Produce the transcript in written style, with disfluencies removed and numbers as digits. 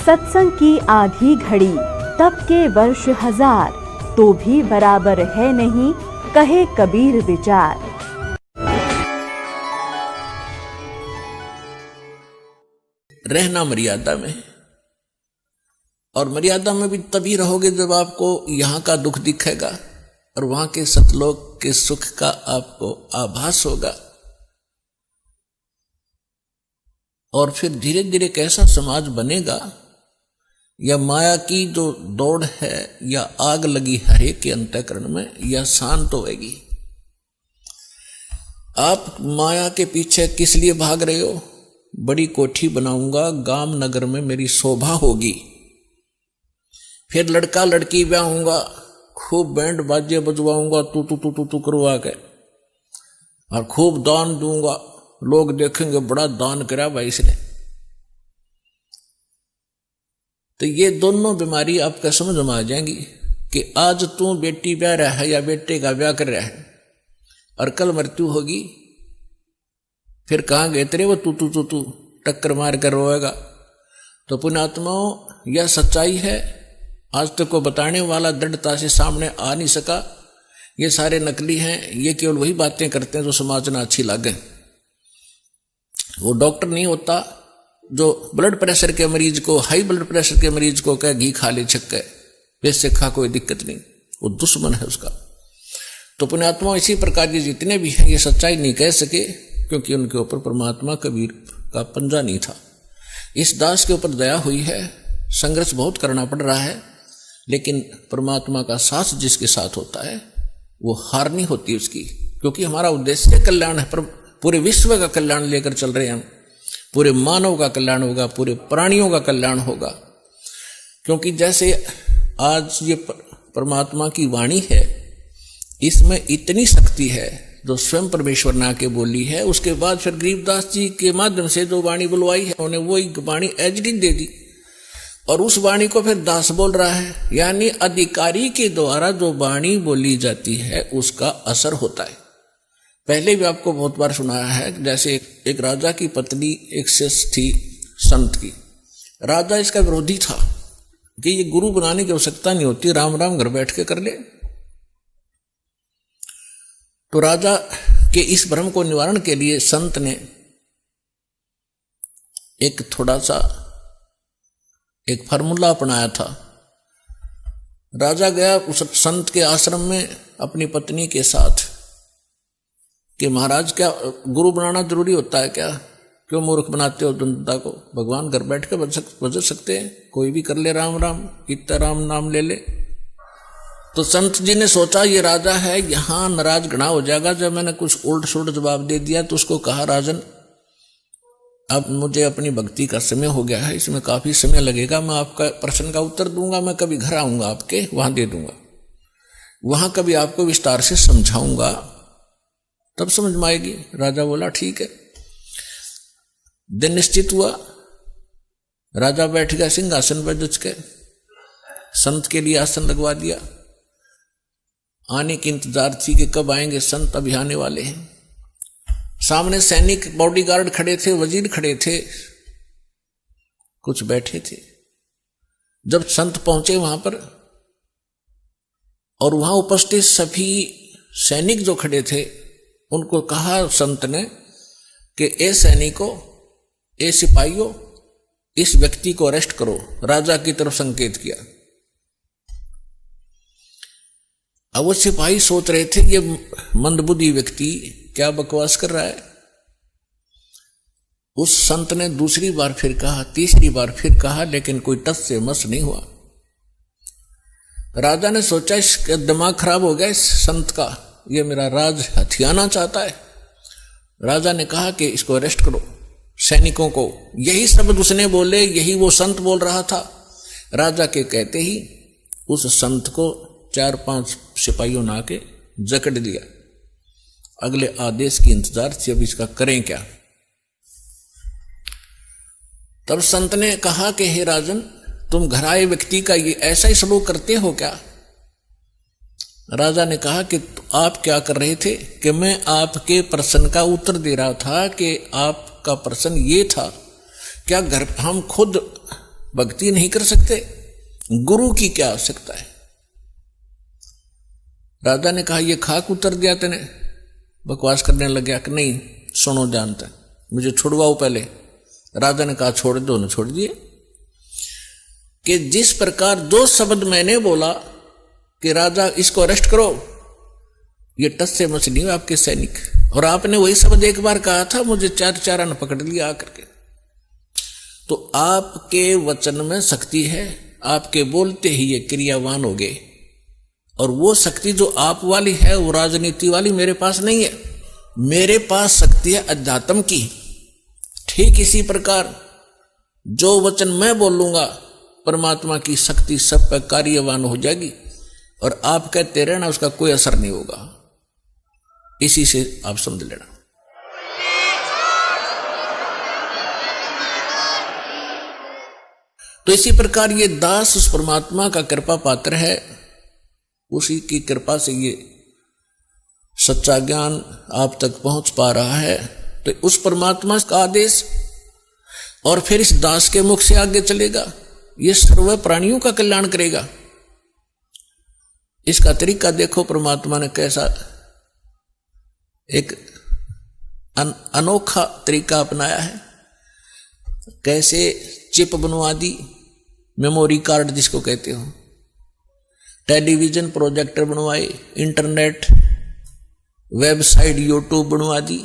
सत्संग की आधी घड़ी, तप के वर्ष हजार, तो भी बराबर है नहीं, कहे कबीर विचार। रहना मर्यादा में, और मर्यादा में भी तभी रहोगे जब आपको यहाँ का दुख दिखेगा और वहां के सतलोक के सुख का आपको आभास होगा। और फिर धीरे धीरे कैसा समाज बनेगा, या माया की जो दौड़ है या आग लगी हर एक के अंतःकरण में, यह शांत होएगी। आप माया के पीछे किस लिए भाग रहे हो? बड़ी कोठी बनाऊंगा, गांव नगर में मेरी शोभा होगी, फिर लड़का लड़की ब्याहूंगा, खूब बैंड बाजे बजवाऊंगा, तू तू तू तू तू करवा के, और खूब दान दूंगा, लोग देखेंगे बड़ा दान करा भाई इसने। तो ये दोनों बीमारी आपका समझ में आ जाएंगी कि आज तू बेटी ब्याह रहा है या बेटे का ब्याह कर रहा है, और कल मृत्यु होगी, फिर कहाँ गए तेरे वो तू तू तू तू टक्कर मार कर रोएगा। तो पुण्यात्माओं, यह सच्चाई है। आज तक को बताने वाला दृढ़ता से सामने आ नहीं सका। ये सारे नकली हैं, ये केवल वही बातें करते हैं जो समाज में अच्छी लगे। वो डॉक्टर नहीं होता जो ब्लड प्रेशर के मरीज को, हाई ब्लड प्रेशर के मरीज को कह घी खा ले छक्के, वैसे खा कोई दिक्कत नहीं, वो दुश्मन है उसका। तो पुण्यात्मा इसी प्रकार के जितने भी हैं ये सच्चाई नहीं कह सके, क्योंकि उनके ऊपर परमात्मा कबीर का पंजा नहीं था। इस दास के ऊपर दया हुई है, संघर्ष बहुत करना पड़ रहा है, लेकिन परमात्मा का साथ जिसके साथ होता है वो हार नहीं होती उसकी, क्योंकि हमारा उद्देश्य कल्याण है। पर पूरे विश्व का कल्याण लेकर चल रहे हैं हम, पूरे मानव का कल्याण होगा, पूरे प्राणियों का कल्याण होगा। क्योंकि जैसे आज ये परमात्मा की वाणी है, इसमें इतनी शक्ति है जो स्वयं परमेश्वर ने आके बोली है। उसके बाद फिर गरीबदास जी के माध्यम से जो वाणी बुलवाई है, उन्हें वही वाणी एजडी दे दी, और उस वाणी को फिर दास बोल रहा है। यानी अधिकारी के द्वारा जो वाणी बोली जाती है उसका असर होता है। पहले भी आपको बहुत बार सुनाया है, जैसे एक राजा की पत्नी एक शिष्य थी संत की। राजा इसका विरोधी था कि ये गुरु बनाने की आवश्यकता नहीं होती, राम राम घर बैठ के कर ले। तो राजा के इस भ्रम को निवारण के लिए संत ने एक थोड़ा सा एक फार्मूला अपनाया था। राजा गया उस संत के आश्रम में अपनी पत्नी के साथ कि महाराज क्या गुरु बनाना जरूरी होता है क्या? क्यों मूर्ख बनाते हो जनता को? भगवान घर बैठ के बज सकते हैं, कोई भी कर ले राम राम, इतना राम नाम ले ले। तो संत जी ने सोचा ये राजा है, यहां नाराज घना हो जाएगा जब मैंने कुछ उल्ट सुल्ट जवाब दे दिया। तो उसको कहा, राजन अब मुझे अपनी भक्ति का समय हो गया है, इसमें काफी समय लगेगा, मैं आपका प्रश्न का उत्तर दूंगा, मैं कभी घर आऊंगा आपके, वहां दे दूंगा, वहां कभी आपको विस्तार से समझाऊंगा, तब समझ में आएगी। राजा बोला ठीक है। दिन निश्चित हुआ, राजा बैठ गया सिंहासन पर जच के, संत के लिए आसन लगवा दिया। आने की इंतजार थी कि कब आएंगे संत, अभी आने वाले हैं। सामने सैनिक बॉडीगार्ड खड़े थे, वजीर खड़े थे, कुछ बैठे थे। जब संत पहुंचे वहां पर, और वहां उपस्थित सभी सैनिक जो खड़े थे उनको कहा संत ने कि ए सैनिकों, ए सिपाहियों, इस व्यक्ति को अरेस्ट करो। राजा की तरफ संकेत किया। अब वो सिपाही सोच रहे थे ये मंदबुद्धि व्यक्ति क्या बकवास कर रहा है। उस संत ने दूसरी बार फिर कहा, तीसरी बार फिर कहा, लेकिन कोई टस से मस नहीं हुआ। राजा ने सोचा इसका दिमाग खराब हो गया इस संत का, ये मेरा राज हथियाना चाहता है। राजा ने कहा कि इसको अरेस्ट करो, सैनिकों को। यही शब्द उसने बोले, यही वो संत बोल रहा था। राजा के कहते ही उस संत को 4-5 सिपाहियों ने आके जकड़ दिया। अगले आदेश की इंतजार थी, अब इसका करें क्या। तब संत ने कहा कि हे राजन, तुम घर आए व्यक्ति का ये ऐसा ही सलूक करते हो क्या? राजा ने कहा कि आप क्या कर रहे थे? कि मैं आपके प्रश्न का उत्तर दे रहा था कि आपका प्रश्न ये था, क्या घर हम खुद भक्ति नहीं कर सकते? गुरु की क्या आवश्यकता है? राजा ने कहा ये खाक उतर दिया तेने, बकवास करने लग गया कि नहीं सुनो जानता मुझे छुड़वाओ पहले। राजा ने कहा छोड़ दो, ने छोड़ दिए। कि जिस प्रकार दो शब्द मैंने बोला कि राजा इसको अरेस्ट करो, ये टस से मछली नहीं आपके सैनिक, और आपने वही शब्द एक बार कहा था, मुझे चारा न पकड़ लिया आकर के। तो आपके वचन में शक्ति है, आपके बोलते ही ये क्रियावान हो गए, और वो शक्ति जो आप वाली है वो राजनीति वाली मेरे पास नहीं है। मेरे पास शक्ति है अध्यात्म की। ठीक इसी प्रकार जो वचन मैं बोलूंगा परमात्मा की शक्ति सब पर कार्यवान हो जाएगी, और आप कहते रहना उसका कोई असर नहीं होगा। इसी से आप समझ लेना। तो इसी प्रकार ये दास उस परमात्मा का कृपा पात्र है, उसी की कृपा से ये सच्चा ज्ञान आप तक पहुंच पा रहा है। तो उस परमात्मा का आदेश और फिर इस दास के मुख से आगे चलेगा, ये सर्व प्राणियों का कल्याण करेगा। इसका तरीका देखो, परमात्मा ने कैसा एक अनोखा तरीका अपनाया है। कैसे चिप बनवा दी, मेमोरी कार्ड जिसको कहते हो, टेलीविजन प्रोजेक्टर बनवाए, इंटरनेट वेबसाइट यूट्यूब बनवा दी,